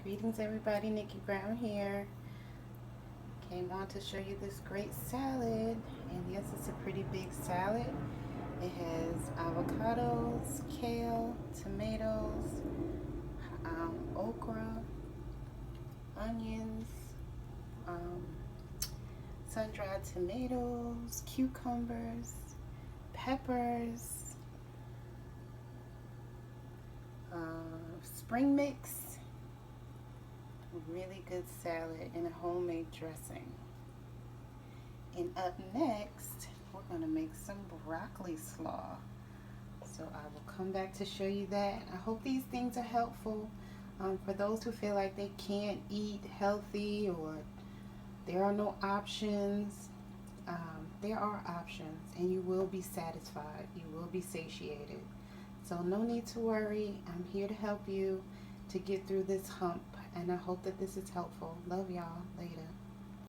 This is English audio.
Greetings everybody, Nickie Brown here. Came on to show you this great salad. And yes, it's a pretty big salad. It has avocados, kale, tomatoes, okra, onions, um, sun-dried tomatoes, cucumbers, peppers, spring mix, really good salad, and a homemade dressing. And up next, we're going to make some broccoli slaw. So I will come back to show you that. I hope these things are helpful for those who feel like they can't eat healthy or there are no options. There are options, and you will be satisfied. You will be satiated. So no need to worry. I'm here to help you to get through this hump, and I hope that this is helpful. Love y'all. Later.